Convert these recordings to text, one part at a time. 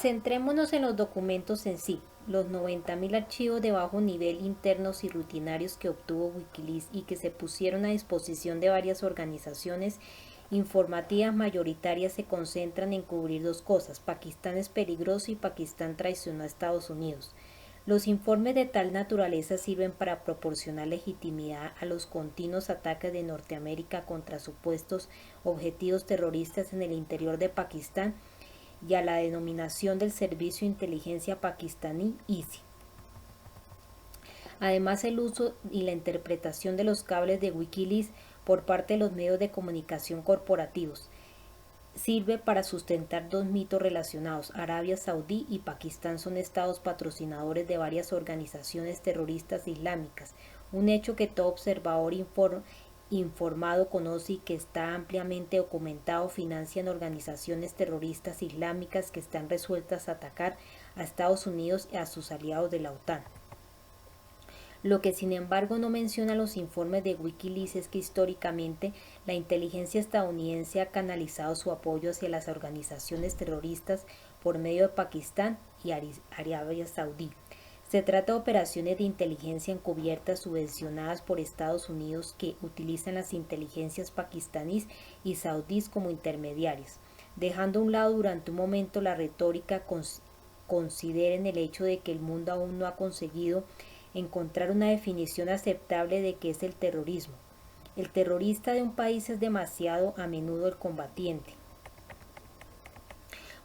Centrémonos en los documentos en sí, los 90.000 archivos de bajo nivel internos y rutinarios que obtuvo Wikileaks y que se pusieron a disposición de varias organizaciones informativas mayoritarias se concentran en cubrir dos cosas: Pakistán es peligroso y Pakistán traicionó a Estados Unidos. Los informes de tal naturaleza sirven para proporcionar legitimidad a los continuos ataques de Norteamérica contra supuestos objetivos terroristas en el interior de Pakistán y a la denominación del Servicio de Inteligencia pakistaní ISI. Además, el uso y la interpretación de los cables de Wikileaks por parte de los medios de comunicación corporativos sirve para sustentar dos mitos relacionados: Arabia Saudí y Pakistán son estados patrocinadores de varias organizaciones terroristas islámicas, un hecho que todo observador informado conoce y que está ampliamente documentado. Financian organizaciones terroristas islámicas que están resueltas a atacar a Estados Unidos y a sus aliados de la OTAN. Lo que sin embargo no menciona los informes de Wikileaks es que históricamente la inteligencia estadounidense ha canalizado su apoyo hacia las organizaciones terroristas por medio de Pakistán y Arabia Saudí. Se trata de operaciones de inteligencia encubiertas subvencionadas por Estados Unidos que utilizan las inteligencias pakistaníes y saudíes como intermediarios. Dejando a un lado durante un momento la retórica, consideren el hecho de que el mundo aún no ha conseguido encontrar una definición aceptable de qué es el terrorismo. El terrorista de un país es demasiado a menudo el combatiente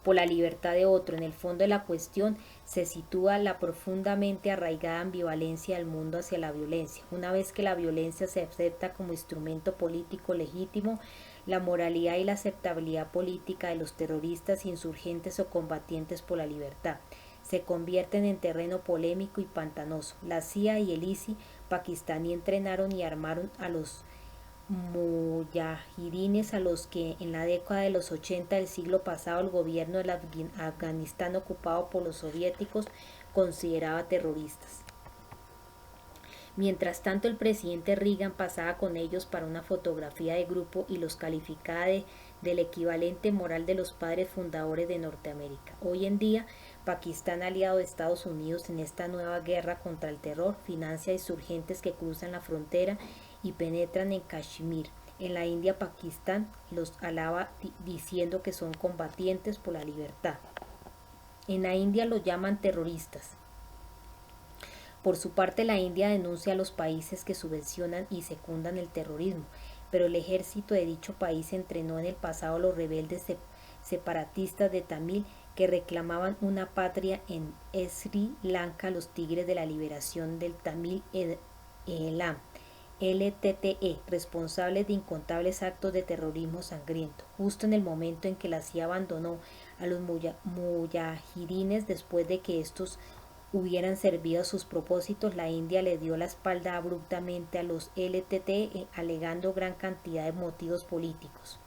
por la libertad de otro. En el fondo de la cuestión se sitúa la profundamente arraigada ambivalencia del mundo hacia la violencia. Una vez que la violencia se acepta como instrumento político legítimo, la moralidad y la aceptabilidad política de los terroristas, insurgentes o combatientes por la libertad se convierten en terreno polémico y pantanoso. La CIA y el ISI pakistaní entrenaron y armaron a los mujahidines, a los que en la década de los 80 del siglo pasado el gobierno del Afganistán ocupado por los soviéticos consideraba terroristas. Mientras tanto, el presidente Reagan pasaba con ellos para una fotografía de grupo y los calificaba del equivalente moral de los padres fundadores de Norteamérica. Hoy en día, Pakistán, aliado de Estados Unidos en esta nueva guerra contra el terror, financia insurgentes que cruzan la frontera y penetran en Kashmir. En la India, Pakistán los alaba diciendo que son combatientes por la libertad. En la India los llaman terroristas. Por su parte, la India denuncia a los países que subvencionan y secundan el terrorismo, pero el ejército de dicho país entrenó en el pasado a los rebeldes separatistas de Tamil que reclamaban una patria en Sri Lanka, los Tigres de la Liberación del Tamil Eelam, LTTE, responsables de incontables actos de terrorismo sangriento, justo en el momento en que la CIA abandonó a los mujahidines después de que estos hubieran servido a sus propósitos. La India le dio la espalda abruptamente a los LTT, alegando gran cantidad de motivos políticos.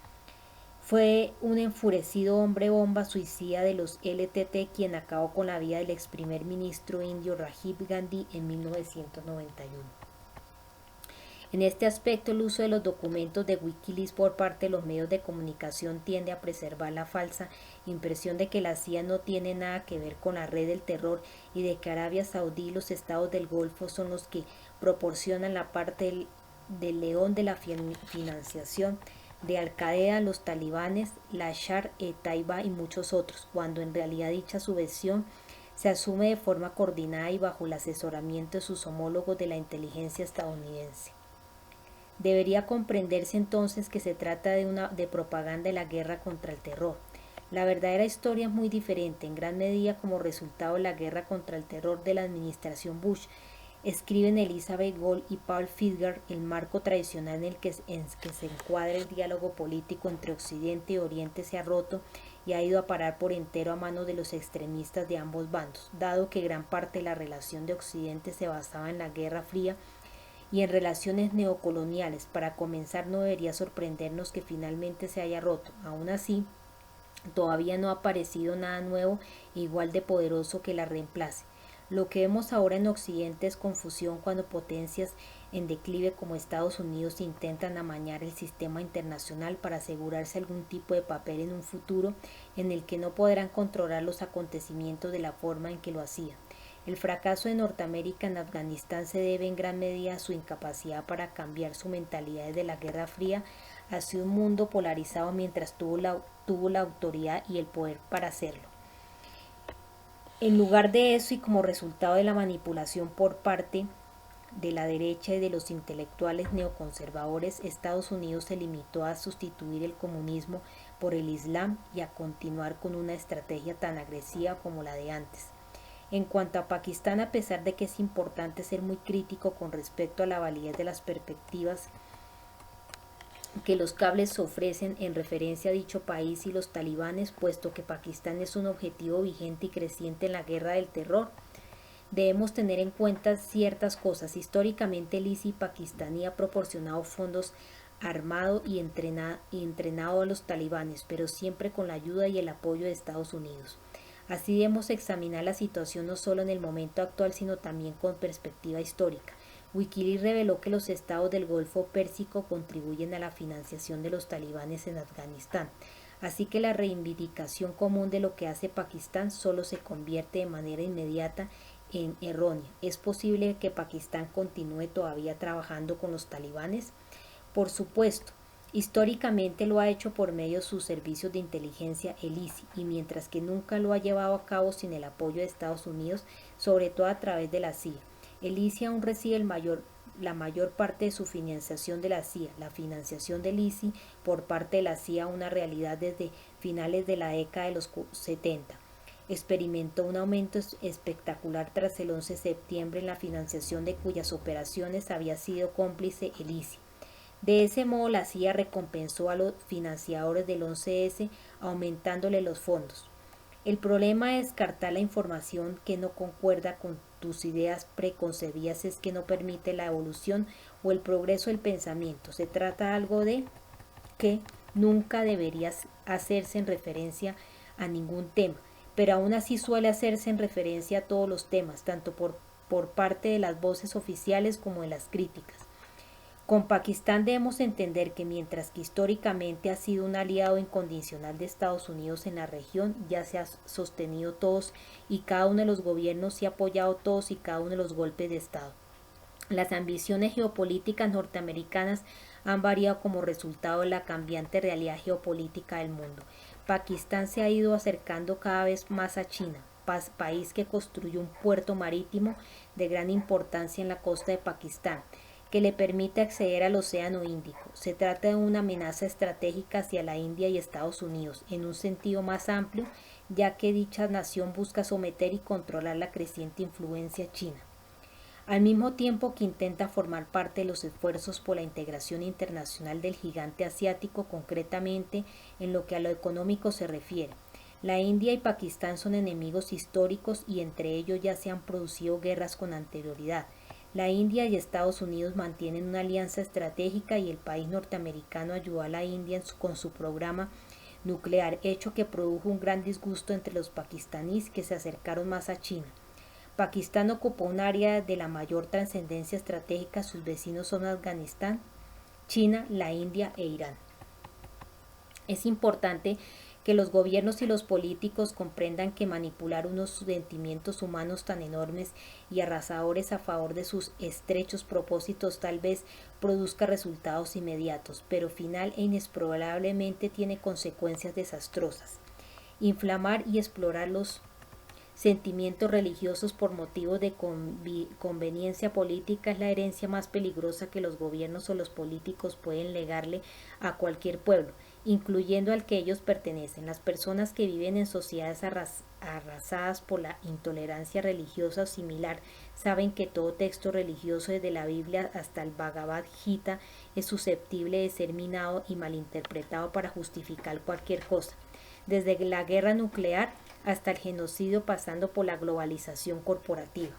Fue un enfurecido hombre bomba suicida de los LTT quien acabó con la vida del ex primer ministro indio Rajiv Gandhi en 1991. En este aspecto, el uso de los documentos de Wikileaks por parte de los medios de comunicación tiende a preservar la falsa impresión de que la CIA no tiene nada que ver con la red del terror y de que Arabia Saudí y los estados del Golfo son los que proporcionan la parte del león de la financiación de Al-Qaeda, los talibanes, la Shar-e-Taiba y muchos otros, cuando en realidad dicha subvención se asume de forma coordinada y bajo el asesoramiento de sus homólogos de la inteligencia estadounidense. Debería comprenderse entonces que se trata de propaganda de la guerra contra el terror. La verdadera historia es muy diferente, en gran medida como resultado de la guerra contra el terror de la administración Bush. Escriben Elizabeth Gold y Paul Fitzgerald, el marco tradicional en el que se encuadra el diálogo político entre Occidente y Oriente se ha roto y ha ido a parar por entero a manos de los extremistas de ambos bandos, dado que gran parte de la relación de Occidente se basaba en la Guerra Fría y en relaciones neocoloniales. Para comenzar, no debería sorprendernos que finalmente se haya roto. Aún así, todavía no ha aparecido nada nuevo e igual de poderoso que la reemplace. Lo que vemos ahora en Occidente es confusión cuando potencias en declive como Estados Unidos intentan amañar el sistema internacional para asegurarse algún tipo de papel en un futuro en el que no podrán controlar los acontecimientos de la forma en que lo hacían. El fracaso de Norteamérica en Afganistán se debe en gran medida a su incapacidad para cambiar su mentalidad desde la Guerra Fría hacia un mundo polarizado mientras tuvo la autoridad y el poder para hacerlo. En lugar de eso y como resultado de la manipulación por parte de la derecha y de los intelectuales neoconservadores, Estados Unidos se limitó a sustituir el comunismo por el Islam y a continuar con una estrategia tan agresiva como la de antes. En cuanto a Pakistán, a pesar de que es importante ser muy crítico con respecto a la validez de las perspectivas que los cables ofrecen en referencia a dicho país y los talibanes, puesto que Pakistán es un objetivo vigente y creciente en la guerra del terror, debemos tener en cuenta ciertas cosas. Históricamente el ISI pakistaní ha proporcionado fondos armado y entrenado a los talibanes, pero siempre con la ayuda y el apoyo de Estados Unidos. Así debemos examinar la situación no solo en el momento actual, sino también con perspectiva histórica. Wikileaks reveló que los estados del Golfo Pérsico contribuyen a la financiación de los talibanes en Afganistán, así que la reivindicación común de lo que hace Pakistán solo se convierte de manera inmediata en errónea. ¿Es posible que Pakistán continúe todavía trabajando con los talibanes? Por supuesto, históricamente lo ha hecho por medio de sus servicios de inteligencia, el ISI, y mientras que nunca lo ha llevado a cabo sin el apoyo de Estados Unidos, sobre todo a través de la CIA. El ISI aún recibe la mayor parte de su financiación de la CIA. La financiación del ISI por parte de la CIA, una realidad desde finales de la década de los 70. Experimentó un aumento espectacular tras el 11 de septiembre en la financiación de cuyas operaciones había sido cómplice el ISI. De ese modo, la CIA recompensó a los financiadores del 11S aumentándole los fondos. El problema de descartar la información que no concuerda con tus ideas preconcebidas es que no permite la evolución o el progreso del pensamiento. Se trata de algo de que nunca debería hacerse en referencia a ningún tema, pero aún así suele hacerse en referencia a todos los temas, tanto por parte de las voces oficiales como de las críticas. Con Pakistán debemos entender que mientras que históricamente ha sido un aliado incondicional de Estados Unidos en la región, ya se ha sostenido todos y cada uno de los gobiernos y ha apoyado todos y cada uno de los golpes de Estado. Las ambiciones geopolíticas norteamericanas han variado como resultado de la cambiante realidad geopolítica del mundo. Pakistán se ha ido acercando cada vez más a China, país que construyó un puerto marítimo de gran importancia en la costa de Pakistán, que le permite acceder al Océano Índico. Se trata de una amenaza estratégica hacia la India y Estados Unidos, en un sentido más amplio, ya que dicha nación busca someter y controlar la creciente influencia china. Al mismo tiempo que intenta formar parte de los esfuerzos por la integración internacional del gigante asiático, concretamente en lo que a lo económico se refiere. La India y Pakistán son enemigos históricos y entre ellos ya se han producido guerras con anterioridad. La India y Estados Unidos mantienen una alianza estratégica y el país norteamericano ayudó a la India con su programa nuclear, hecho que produjo un gran disgusto entre los pakistaníes que se acercaron más a China. Pakistán ocupó un área de la mayor trascendencia estratégica, sus vecinos son Afganistán, China, la India e Irán. Es importante que los gobiernos y los políticos comprendan que manipular unos sentimientos humanos tan enormes y arrasadores a favor de sus estrechos propósitos tal vez produzca resultados inmediatos, pero final e inexorablemente tiene consecuencias desastrosas. Inflamar y explorar los sentimientos religiosos por motivos de conveniencia política es la herencia más peligrosa que los gobiernos o los políticos pueden legarle a cualquier pueblo, incluyendo al que ellos pertenecen. Las personas que viven en sociedades arrasadas por la intolerancia religiosa o similar saben que todo texto religioso desde la Biblia hasta el Bhagavad Gita es susceptible de ser minado y malinterpretado para justificar cualquier cosa, desde la guerra nuclear hasta el genocidio pasando por la globalización corporativa.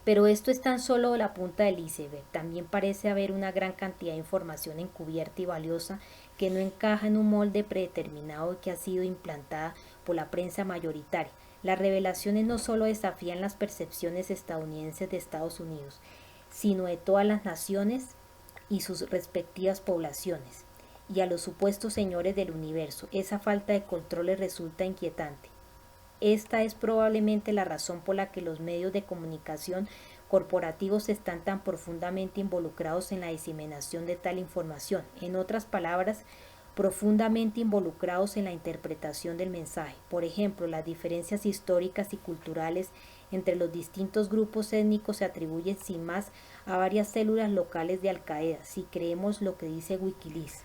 Pero esto es tan solo la punta del iceberg. También parece haber una gran cantidad de información encubierta y valiosa que no encaja en un molde predeterminado y que ha sido implantada por la prensa mayoritaria. Las revelaciones no solo desafían las percepciones estadounidenses de Estados Unidos, sino de todas las naciones y sus respectivas poblaciones, y a los supuestos señores del universo. Esa falta de control les resulta inquietante. Esta es probablemente la razón por la que los medios de comunicación corporativos están tan profundamente involucrados en la diseminación de tal información. En otras palabras, profundamente involucrados en la interpretación del mensaje. Por ejemplo, las diferencias históricas y culturales entre los distintos grupos étnicos se atribuyen sin más a varias células locales de Al-Qaeda, si creemos lo que dice Wikileaks.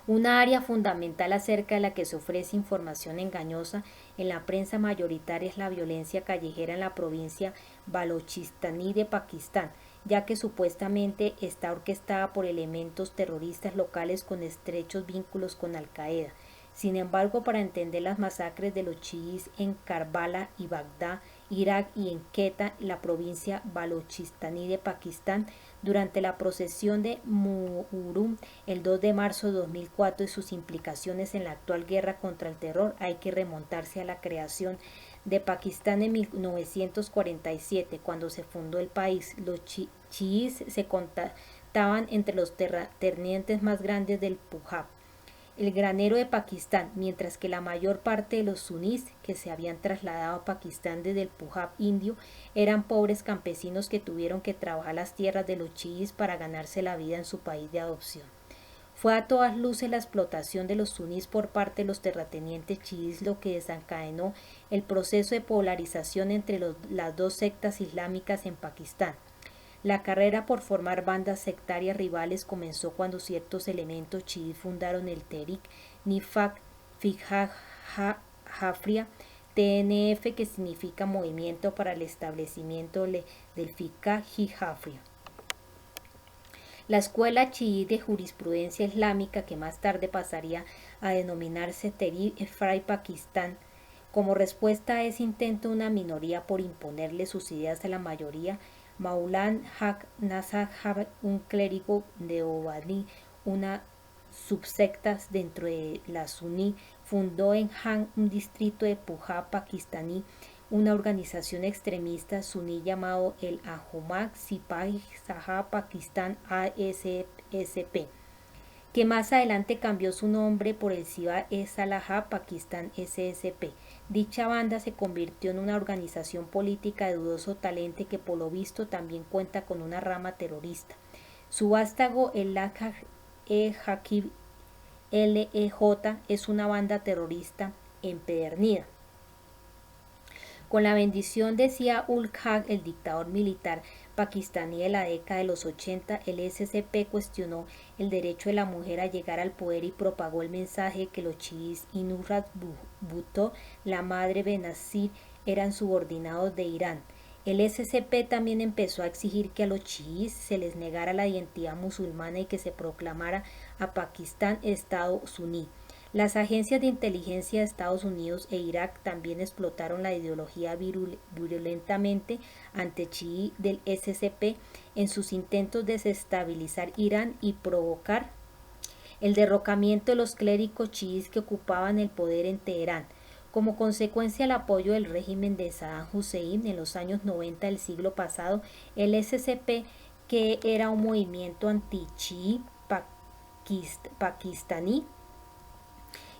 Una área fundamental acerca de la que se ofrece información engañosa en la prensa mayoritaria es la violencia callejera en la provincia Balochistaní de Pakistán, ya que supuestamente está orquestada por elementos terroristas locales con estrechos vínculos con Al-Qaeda. Sin embargo, para entender las masacres de los chiíes en Karbala y Bagdad, Irak, y en Quetta, la provincia Balochistaní de Pakistán, durante la procesión de Muharram el 2 de marzo de 2004 y sus implicaciones en la actual guerra contra el terror, hay que remontarse a la creación de Pakistán en 1947, cuando se fundó el país. Los chiíes se contaban entre los terratenientes más grandes del Punjab, el granero de Pakistán, mientras que la mayor parte de los sunís que se habían trasladado a Pakistán desde el Punjab indio eran pobres campesinos que tuvieron que trabajar las tierras de los chiíes para ganarse la vida en su país de adopción. Fue a todas luces la explotación de los sunís por parte de los terratenientes chiíes lo que desencadenó el proceso de polarización entre las dos sectas islámicas en Pakistán. La carrera por formar bandas sectarias rivales comenzó cuando ciertos elementos chiíes fundaron el Tehrik Nifaq fi Jafria, TNF, que significa Movimiento para el Establecimiento del Fiqh y Jafria. La escuela chií de jurisprudencia islámica, que más tarde pasaría a denominarse Tehrik-e-Frai Pakistán, como respuesta a ese intento de una minoría por imponerle sus ideas a la mayoría, Maulana Haq Nasr, un clérigo de Obadi, una subsecta dentro de la suní, fundó en Han, un distrito de Punjab pakistaní, una organización extremista suní llamado el Ahmad Sipahi Sajah Pakistan ASSP, que más adelante cambió su nombre por el Sipa-e-Salah Pakistan SSP. Dicha banda se convirtió en una organización política de dudoso talante que por lo visto también cuenta con una rama terrorista. Su vástago, el Lashkar-e-Taiba LEJ, es una banda terrorista empedernida. Con la bendición de Zia-ul-Haq, el dictador militar pakistaní de la década de los 80, el SSP cuestionó el derecho de la mujer a llegar al poder y propagó el mensaje que los chiíes y Nusrat Bhutto, la madre Benazir, eran subordinados de Irán. El SSP también empezó a exigir que a los chiíes se les negara la identidad musulmana y que se proclamara a Pakistán Estado suní. Las agencias de inteligencia de Estados Unidos e Irak también explotaron la ideología virulentamente anti-chií del SSP en sus intentos de desestabilizar Irán y provocar el derrocamiento de los clérigos chiíes que ocupaban el poder en Teherán. Como consecuencia del apoyo del régimen de Saddam Hussein en los años 90 del siglo pasado, el SSP, que era un movimiento anti-chií pakistaní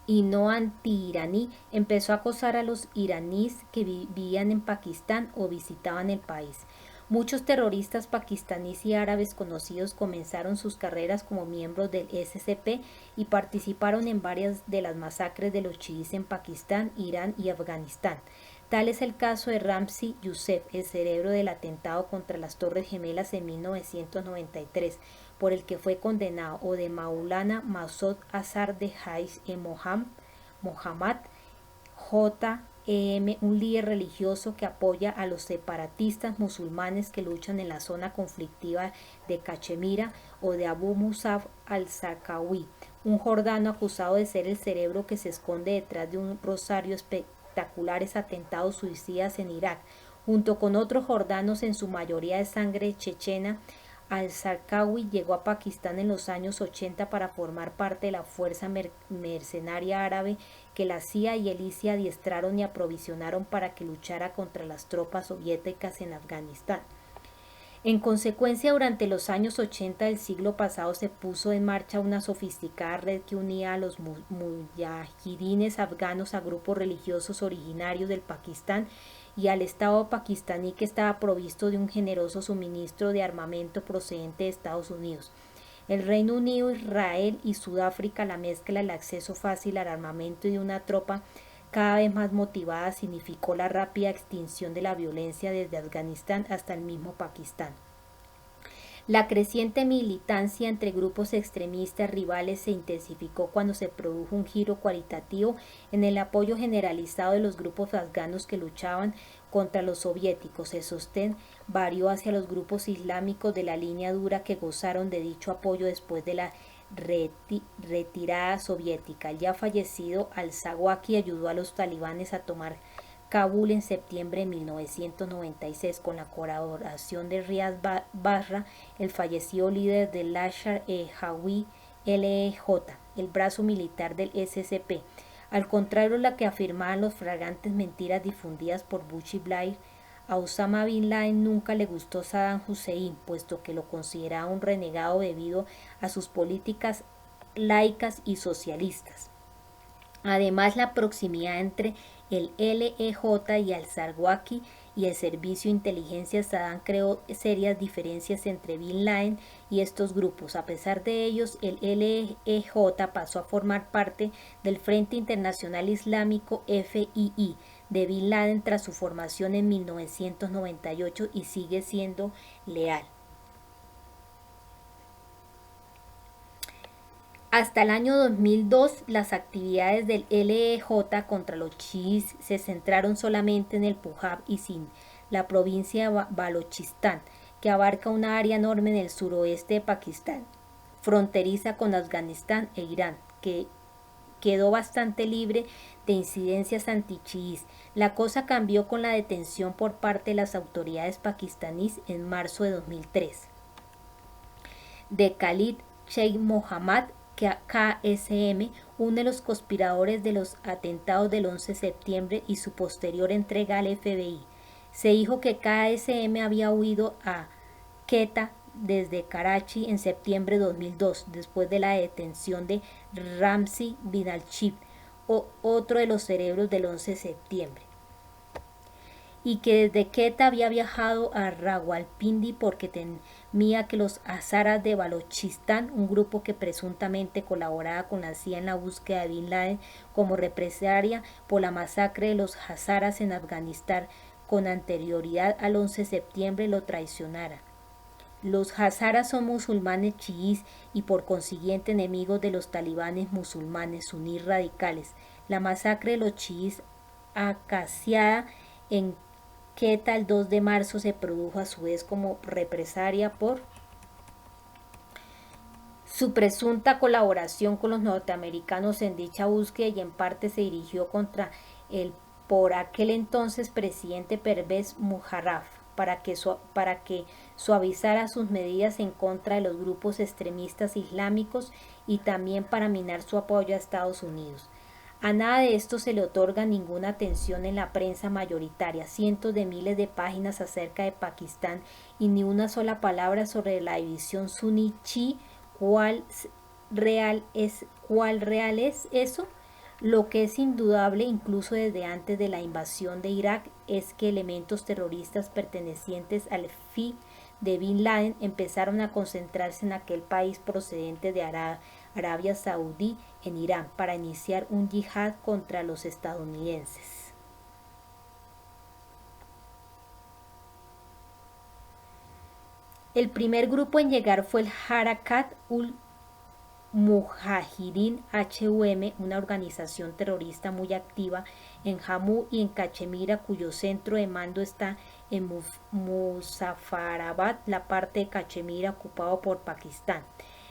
y no anti-iraní, empezó a acosar a los iraníes que vivían en Pakistán o visitaban el país. Muchos terroristas pakistaníes y árabes conocidos comenzaron sus carreras como miembros del SSP y participaron en varias de las masacres de los chiíes en Pakistán, Irán y Afganistán. Tal es el caso de Ramzi Youssef, el cerebro del atentado contra las Torres Gemelas en 1993, por el que fue condenado, o de Maulana Masoud Azhar de Mohammad J.E.M., un líder religioso que apoya a los separatistas musulmanes que luchan en la zona conflictiva de Cachemira, o de Abu Musab al-Zarqawi, un jordano acusado de ser el cerebro que se esconde detrás de un rosario espectaculares atentados suicidas en Irak, junto con otros jordanos, en su mayoría de sangre chechena, Al-Zarqawi llegó a Pakistán en los años 80 para formar parte de la fuerza mercenaria árabe que la CIA y el ISI adiestraron y aprovisionaron para que luchara contra las tropas soviéticas en Afganistán. En consecuencia, durante los años 80 del siglo pasado se puso en marcha una sofisticada red que unía a los mujahidines afganos a grupos religiosos originarios del Pakistán y al Estado pakistaní, que estaba provisto de un generoso suministro de armamento procedente de Estados Unidos. El Reino Unido, Israel y Sudáfrica, la mezcla del acceso fácil al armamento y de una tropa cada vez más motivada, significó la rápida extinción de la violencia desde Afganistán hasta el mismo Pakistán. La creciente militancia entre grupos extremistas rivales se intensificó cuando se produjo un giro cualitativo en el apoyo generalizado de los grupos afganos que luchaban contra los soviéticos. El sostén varió hacia los grupos islámicos de la línea dura que gozaron de dicho apoyo después de la retirada soviética. El ya fallecido al-Zawahiri ayudó a los talibanes a tomar Kabul en septiembre de 1996 con la colaboración de Riaz Basra, el fallecido líder del Lashkar-e-Taiba LJ, el brazo militar del SSP. Al contrario de lo que afirmaban las flagrantes mentiras difundidas por Bush y Blair, a Osama Bin Laden nunca le gustó Saddam Hussein, puesto que lo consideraba un renegado debido a sus políticas laicas y socialistas. Además, la proximidad entre el LEJ y al-Zawahiri y el servicio de inteligencia Saddam creó serias diferencias entre Bin Laden y estos grupos. A pesar de ellos, el LEJ pasó a formar parte del Frente Internacional Islámico FII de Bin Laden tras su formación en 1998 y sigue siendo leal. Hasta el año 2002, las actividades del LEJ contra los chiíes se centraron solamente en el Punjab y Sindh, la provincia de Balochistán, que abarca una área enorme en el suroeste de Pakistán, fronteriza con Afganistán e Irán, que quedó bastante libre de incidencias antichiíes. La cosa cambió con la detención por parte de las autoridades pakistaníes en marzo de 2003 de Khalid Sheikh Mohammed KSM, uno de los conspiradores de los atentados del 11 de septiembre y su posterior entrega al FBI. Se dijo que KSM había huido a Quetta desde Karachi en septiembre de 2002, después de la detención de Ramzi bin al-Chib, otro de los cerebros del 11 de septiembre, y que desde Quetta había viajado a Rawalpindi porque temía que los hazaras de Balochistán, un grupo que presuntamente colaboraba con la CIA en la búsqueda de Bin Laden como represalia por la masacre de los hazaras en Afganistán con anterioridad al 11 de septiembre, lo traicionara. Los hazaras son musulmanes chiíes y por consiguiente enemigos de los talibanes musulmanes suníes radicales. La masacre de los chiíes acaciada en Quetta el 2 de marzo se produjo a su vez como represalia por su presunta colaboración con los norteamericanos en dicha búsqueda y en parte se dirigió contra el por aquel entonces presidente Pervez Musharraf para que suavizara sus medidas en contra de los grupos extremistas islámicos y también para minar su apoyo a Estados Unidos. A nada de esto se le otorga ninguna atención en la prensa mayoritaria, cientos de miles de páginas acerca de Pakistán y ni una sola palabra sobre la división suní-chií. ¿Cuál real es eso? Lo que es indudable, incluso desde antes de la invasión de Irak, es que elementos terroristas pertenecientes al FII de Bin Laden empezaron a concentrarse en aquel país procedente de Arabia Saudí, en Irán, para iniciar un yihad contra los estadounidenses. El primer grupo en llegar fue el Harakat ul-Mujahirin HUM, una organización terrorista muy activa en Jammu y en Cachemira, cuyo centro de mando está en Muzaffarabad, la parte de Cachemira ocupado por Pakistán.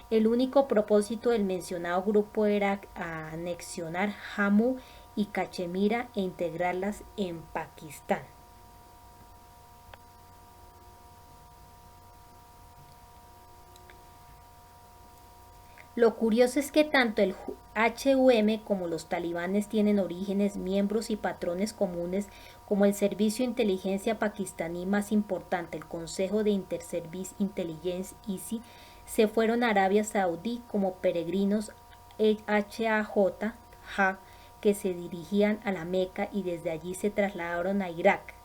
El único propósito del mencionado grupo era anexionar Jammu y Cachemira e integrarlas en Pakistán. Lo curioso es que tanto el HUM como los talibanes tienen orígenes, miembros y patrones comunes, como el servicio de inteligencia pakistaní más importante, el Consejo de Inter-Service Intelligence ISI, se fueron a Arabia Saudí como peregrinos HAJ, que se dirigían a la Meca y desde allí se trasladaron a Irak.